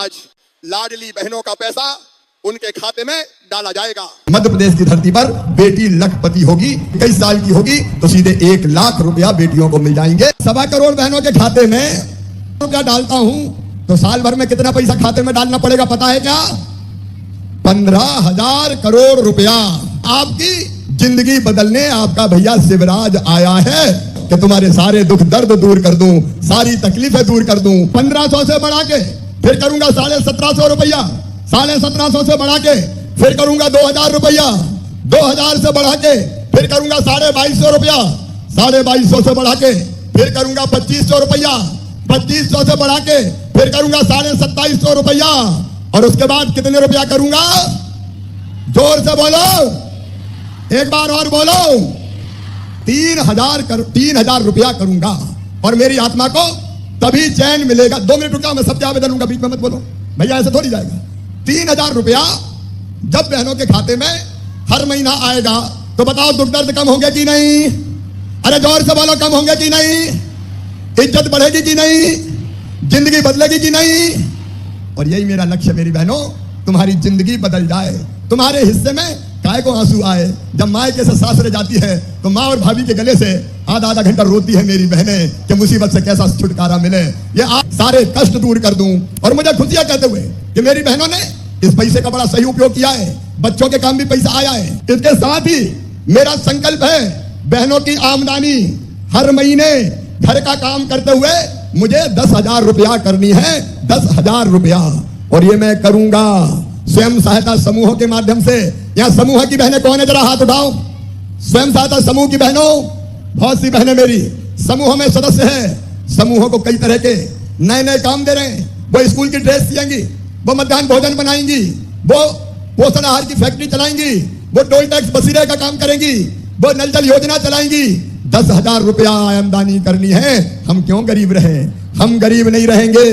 आज लाडली बहनों का पैसा उनके खाते में डाला जाएगा। मध्य प्रदेश की धरती पर बेटी लखपति होगी, 21 साल की होगी तो सीधे 1 लाख रुपया बेटियों को मिल जाएंगे। 1.25 करोड़ बहनों के खाते में रुपया डालता हूं तो साल भर में कितना पैसा खाते में डालना पड़ेगा पता है क्या? 15,000 करोड़ रुपया। आपकी जिंदगी बदलने आपका भैया शिवराज आया है कि तुम्हारे सारे दुख दर्द दूर कर दूं, सारी तकलीफें दूर कर दूं। 1500 से बढ़ा के फिर करूंगा 1750 रुपया, 1750 से बढ़ा के फिर करूंगा 2000 रुपया, 2000 से बढ़ा के फिर करूंगा 2250 रुपया, 2250 से बढ़ा के फिर करूंगा 2500 रुपया, 2500 से बढ़ा के फिर करूंगा 2750 रुपया और उसके बाद कितने रुपया करूंगा? जोर से बोलो, एक बार और बोलो, 3000 रुपया करूंगा और मेरी आत्मा को तभी चैन मिलेगा। 2 मिनट रुका, मैं सबके आवेदन लूंगा, बीच में मत बोलो भैया, ऐसे थोड़ी जाएगा। 3000 रुपया जब बहनों के खाते में हर महीना आएगा तो बताओ दुख दर्द कम होंगे कि नहीं? अरे जोर से बोलो, कम होंगे कि नहीं? इज्जत बढ़ेगी कि नहीं? जिंदगी बदलेगी कि नहीं? और यही मेरा लक्ष्य मेरी बहनों, तुम्हारी जिंदगी बदल जाए। तुम्हारे हिस्से में काय को आंसू आए। जब मायके से सासरे जाती है तो माँ और भाभी के गले से आधा घंटा रोती है मेरी बहनें कि मुसीबत से कैसा छुटकारा मिले, ये आप सारे कष्ट दूर कर दूं। और मुझे खुशियां कहते हुए कि मेरी बहनों ने इस पैसे का बड़ा सही उपयोग किया है, बच्चों के काम भी पैसा आया है। इसके साथ ही मेरा संकल्प है बहनों की आमदनी हर महीने घर का काम करते हुए मुझे 10,000 रुपया करनी है, 10,000 रुपया। और ये मैं करूंगा स्वयं सहायता समूहों के माध्यम से। यहाँ समूह की बहनें कौन है, जरा हाथ उठाओ। स्वयं सहायता समूह की बहनों, बहुत सी बहनें मेरी समूहों में सदस्य हैं। समूहों को कई तरह के नए नए काम दे रहे हैं। वो स्कूल की ड्रेस सिएंगी, वो मध्याह्न भोजन बनाएंगी, वो पोषण आहार की फैक्ट्री चलाएंगी, वो टोल टैक्स बसीरे का काम करेंगी, वो नल जल योजना चलाएंगी। 10,000 रुपया आमदनी करनी है। हम क्यों गरीब रहे? हम गरीब नहीं रहेंगे,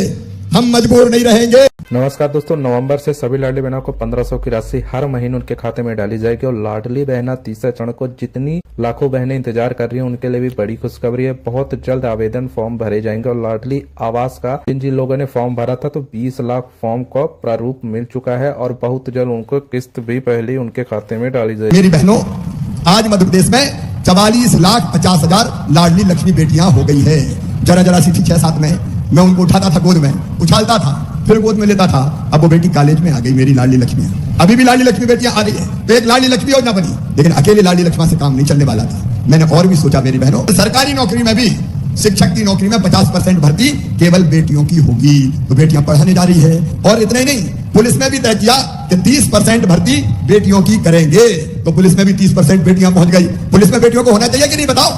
हम मजबूर नहीं रहेंगे। नमस्कार दोस्तों, नवंबर से सभी लाडली बहनों को 1500 की राशि हर महीने उनके खाते में डाली जाएगी और लाडली बहना तीसरे चरण को जितनी लाखों बहनें इंतजार कर रही हैं उनके लिए भी बड़ी खुशखबरी है। बहुत जल्द आवेदन फॉर्म भरे जाएंगे और लाडली आवास का जिन लोगों ने फॉर्म भरा था तो 20 लाख फॉर्म को प्रारूप मिल चुका है और बहुत जल्द उनको किस्त भी पहले उनके खाते में डाली जाएगी। मेरी बहनों, आज मध्य प्रदेश में 44,50,000 लाडली लक्ष्मी बेटियां हो गई है। जरा सी थी 6-7 में, मैं उनको उठाता था, गोद में उछालता था, फिर गोद में लेता था। अब वो बेटी कॉलेज में आ गई मेरी लाडली लक्ष्मी। अभी भी लाडली लक्ष्मी बेटियां आ रही है। तो एक लाडली लक्ष्मी योजना बनी, लेकिन अकेले लाडली लक्ष्मी से काम नहीं चलने वाला था। मैंने और भी सोचा मेरी बहनों, सरकारी नौकरी में भी शिक्षक की नौकरी में 50% भर्ती केवल बेटियों की होगी। तो बेटियां पढ़ाने जा रही है। और इतना ही नहीं, पुलिस में भी तय किया कि 30% भर्ती बेटियों की करेंगे। तो पुलिस में भी 30% बेटियां पहुंच गई। पुलिस में बेटियों को होना चाहिए कि नहीं? बताओ,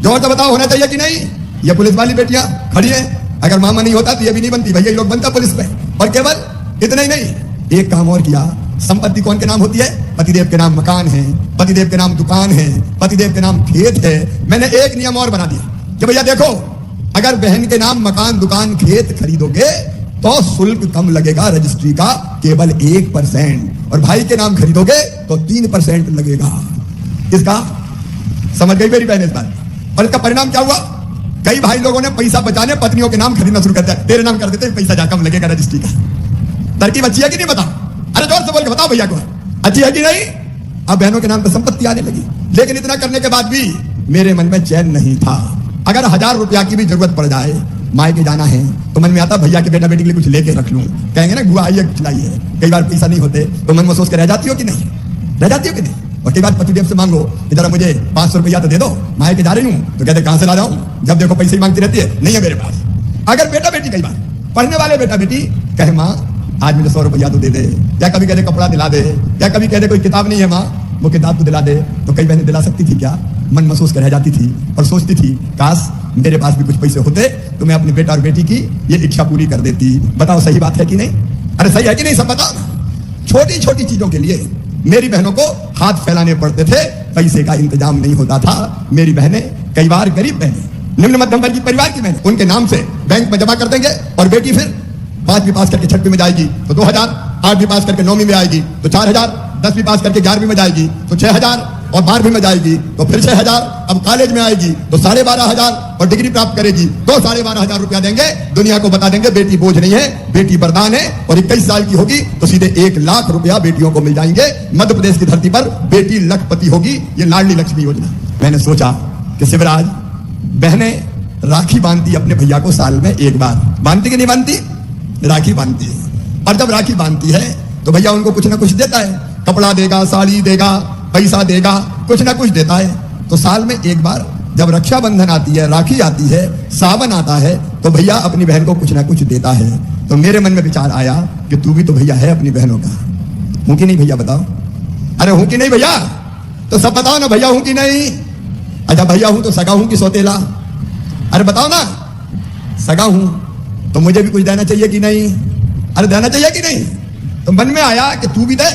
जोर से बताओ, होना चाहिए कि नहीं? ये पुलिस वाली बेटियां खड़ी है। अगर मामा नहीं होता तो ये भी नहीं बनती, भैया लोग बनता पुलिस में। और केवल इतना ही नहीं, एक काम और किया। संपत्ति कौन के नाम होती है? पतिदेव के नाम मकान है, पतिदेव के नाम दुकान है, पतिदेव के नाम खेत है। मैंने एक नियम और बना दिया कि भैया देखो, अगर बहन के नाम मकान दुकान खेत खरीदोगे तो शुल्क कम लगेगा रजिस्ट्री का, केवल 1%। और भाई के नाम खरीदोगे तो 3% लगेगा। इसका समझ गई मेरी बहन इस बात? और इसका परिणाम क्या हुआ? कई भाई लोगों ने पैसा बचाने पत्नियों के नाम खरीदना शुरू कर दिया। तेरे नाम कर देते हैं, पैसा जा कम लगेगा रजिस्ट्री का। तरकीब अच्छी है कि नहीं? बताओ, अरे जोर से बोल के बताओ भैया को, अच्छी है कि नहीं? अब बहनों के नाम पर संपत्ति आने लगी। लेकिन इतना करने के बाद भी मेरे मन में चैन नहीं था। अगर 1000 रुपया की भी जरूरत पड़ जाए, मायके जाना है, तो मन में आता भैया के बेटा बेटी के लिए कुछ लेके रख लूं। कहेंगे ना बुआ आइए खिलाइए। कई बार पैसा नहीं होते तो मन में सोच के रह जाती हो कि नहीं? रह जाती हो कि नहीं? और कई बार पतिदेव से मांगो कि जरा मुझे 500 रुपया तो दे दो, मायके जा रही हूँ। तो कहते कहां से ला जाऊं, जब देखो पैसे ही मांगती रहती है, नहीं है मेरे पास। अगर बेटा बेटी, कई बार पढ़ने वाले बेटा बेटी कहे माँ आज मुझे 100 रुपया तो दे दे, या कभी कहते कपड़ा दिला दे, या कभी कहते कोई किताब नहीं है माँ, वो किताब तो दिला दे। तो कई बहनें दिला सकती थी क्या? मन महसूस कर रह जाती थी और सोचती थी काश मेरे पास भी कुछ पैसे होते तो मैं अपने बेटा और बेटी की ये इच्छा पूरी कर देती। बताओ सही बात है कि नहीं? अरे सही है कि नहीं? सब बताओ। छोटी छोटी चीजों के लिए मेरी बहनों को हाथ फैलाने पड़ते थे, पैसे का इंतजाम नहीं होता था। मेरी बहनें, कई बार गरीब बहनें, निम्न मध्यम वर्ग की परिवार की बहनें, उनके नाम से बैंक में जमा कर देंगे और बेटी फिर 5वीं पास करके 6वीं में जाएगी तो 2000, 8वीं पास करके 9वीं में आएगी तो 4000, 10वीं पास करके 11वीं में जाएगी तो 6,000, और 12वीं में जाएगी तो फिर 6,000, अब कॉलेज में आएगी तो 12,500, और डिग्री प्राप्त करेगी तो 12,500 रुपया देंगे। दुनिया को बता देंगे बेटी बोझ नहीं है, बेटी वरदान है, और 21 साल की होगी तो सीधे 1 लाख रुपया बेटियों को मिल जाएंगे। मध्य प्रदेश की धरती पर बेटी लखपति होगी। ये लाडली लक्ष्मी योजना। मैंने सोचा कि शिवराज, बहनें राखी बांधती अपने भैया को साल में 1 बार, बांधती कि नहीं बांधती? राखी बांधती है, और जब राखी बांधती है तो भैया उनको कुछ ना कुछ देता है, कपड़ा देगा, साड़ी देगा, पैसा देगा, कुछ ना कुछ देता है। तो साल में 1 बार जब रक्षाबंधन आती है, राखी आती है, सावन आता है, तो भैया अपनी बहन को कुछ ना कुछ देता है। तो मेरे मन में विचार आया कि तू भी तो भैया है अपनी बहनों का, हूं कि नहीं भैया? बताओ। अरे हूं कि नहीं भैया? तो सब बताओ ना, भैया हूं कि नहीं? अच्छा भैया हूं तो सगा हूं कि सौतेला? अरे बताओ ना। सगा हूं तो मुझे भी कुछ देना चाहिए कि नहीं? अरे देना चाहिए कि नहीं? तो मन में आया कि तू भी दे।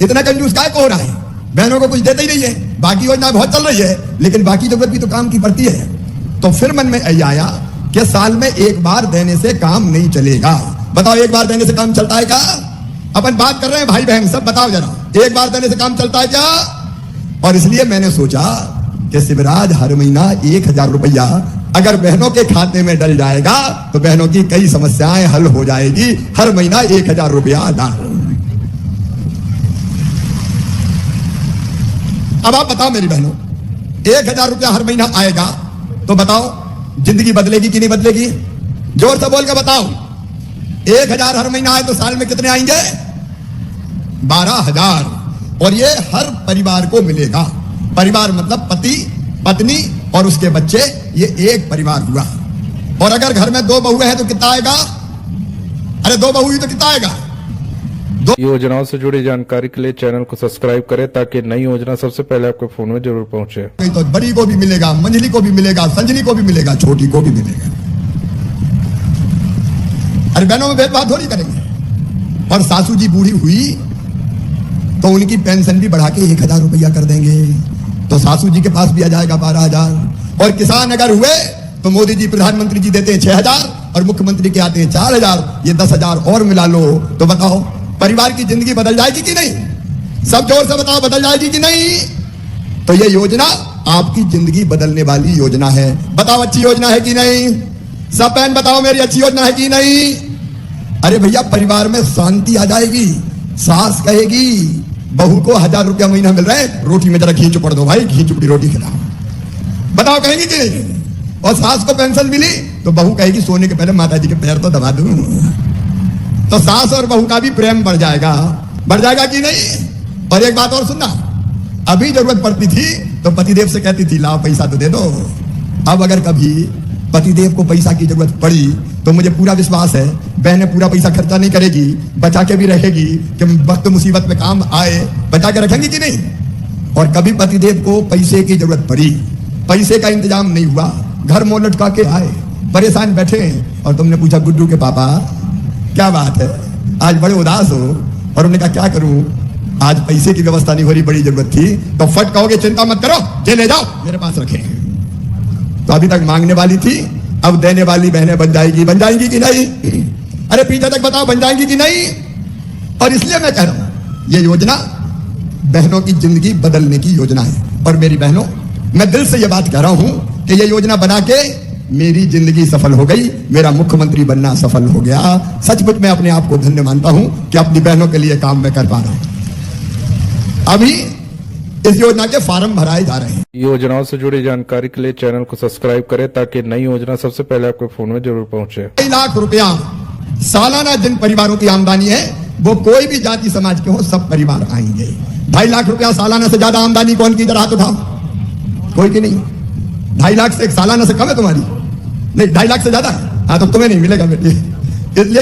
इतना कंजूस काय को हो रहा है? बहनों को कुछ देते ही नहीं है। बाकी योजना बहुत चल रही है, लेकिन बाकी जरूरत भी तो काम की पड़ती है। तो फिर मन में आया कि साल में 1 बार देने से काम नहीं चलेगा। बताओ, 1 बार देने से काम चलता है क्या? अपन बात कर रहे हैं भाई बहन सब, बताओ जरा, 1 बार देने से काम चलता है क्या? और इसलिए मैंने सोचा कि शिवराज हर महीना 1,000 रुपया अगर बहनों के खाते में डल जाएगा तो बहनों की कई समस्याएं हल हो जाएगी। हर महीना 1,000 रुपया डाल। अब आप बताओ मेरी बहनों, 1,000 रुपया हर महीना आएगा तो बताओ जिंदगी बदलेगी कि नहीं बदलेगी? जोर से बोल के बताओ। 1,000 हर महीना आए तो साल में कितने आएंगे? 12,000। और ये हर परिवार को मिलेगा। परिवार मतलब पति, पत्नी और उसके बच्चे, ये एक परिवार हुआ। और अगर घर में 2 बहुएं हैं तो कितना आएगा? अरे 2 बहू ही तो कितना आएगा? योजनाओं से जुड़ी जानकारी के लिए चैनल को सब्सक्राइब करें ताकि नई योजना सबसे पहले आपके फोन में जरूर पहुंचे। तो बड़ी को भी मिलेगा, मंझली को भी मिलेगा, संजनी को भी मिलेगा, छोटी को भी मिलेगा। अरे बहनों में भेदभाव थोड़ी करेंगे। और सासू जी बूढ़ी हुई तो उनकी पेंशन भी बढ़ा के 1,000 रुपया कर देंगे, तो सासू जी के पास भी आ जाएगा 12,000। और किसान अगर हुए तो मोदी जी प्रधानमंत्री जी देते हैं 6,000 और मुख्यमंत्री के आते हैं 4,000, ये 10,000 और मिला लो तो बताओ परिवार की जिंदगी बदल जाएगी कि नहीं? सब जोर से बताओ, बदल जाएगी कि नहीं? तो ये योजना आपकी जिंदगी बदलने वाली योजना है। बताओ अच्छी योजना है कि नहीं? सब बहन बताओ मेरी अच्छी योजना है कि नहीं? अरे भैया परिवार में शांति आ जाएगी। सास कहेगी बहू को 1,000 रुपया महीना मिल रहा है, रोटी में जरा घी चुपड़ दो भाई, घी चुपड़ी रोटी खिलाओ। बताओ कहेंगी कि नहीं? और सास को पेंशन मिली तो बहू कहेगी सोने के पहले माता जी के पैर तो दबा दूं। तो सास और बहू का भी प्रेम बढ़ जाएगा कि नहीं? और एक बात और सुनना, अभी जरूरत पड़ती थी तो पतिदेव से कहती थी लाओ पैसा तो दे दो। अब अगर कभी पतिदेव को पैसा की जरूरत पड़ी तो मुझे पूरा विश्वास है बहनें पूरा पैसा खर्चा नहीं करेगी, बचा के भी रहेगी कि वक्त मुसीबत में काम आए, बचा के रखेंगी कि नहीं? और कभी पतिदेव को पैसे की जरूरत पड़ी, पैसे का इंतजाम नहीं हुआ, घर मुंह लटका के आए, परेशान बैठे और तुमने पूछा गुड्डू के पापा क्या बात है, आज बड़े उदास हो? और उन्होंने कहा क्या करूं, आज पैसे की व्यवस्था नहीं हो रही, बड़ी जरूरत थी। तो फट कहोगे चिंता मत करो, ये ले जाओ मेरे पास रखे। तो अभी तक मांगने वाली थी, अब देने वाली बहनें बन जाएंगी कि नहीं? अरे पीछे तक बताओ बन जाएंगी कि नहीं? और इसलिए मैं कह रहा हूं ये योजना बहनों की जिंदगी बदलने की योजना है। और मेरी बहनों, मैं दिल से ये बात कह रहा हूं कि ये योजना बना के मेरी जिंदगी सफल हो गई, मेरा मुख्यमंत्री बनना सफल हो गया। सचमुच मैं अपने आप को धन्य मानता हूं कि अपनी बहनों के लिए काम मैं कर पा रहा हूं। अभी इस योजना के फॉर्म भराए जा रहे हैं। योजनाओं से जुड़ी जानकारी के लिए चैनल को सब्सक्राइब करें ताकि नई योजना सबसे पहले आपके फोन में जरूर पहुंचे। 2 लाख रुपया सालाना जिन परिवारों की आमदनी है वो कोई भी जाति समाज के हो, सब परिवार आएंगे। 2.5 लाख रुपया सालाना से ज्यादा आमदनी कौन की जरा हाथ उठाओ? कोई की नहीं। 2.5 लाख से सालाना से कम है तुम्हारी? नहीं, 2.5 लाख से ज्यादा है? हाँ तो तुम्हें नहीं मिलेगा बेटी। इसलिए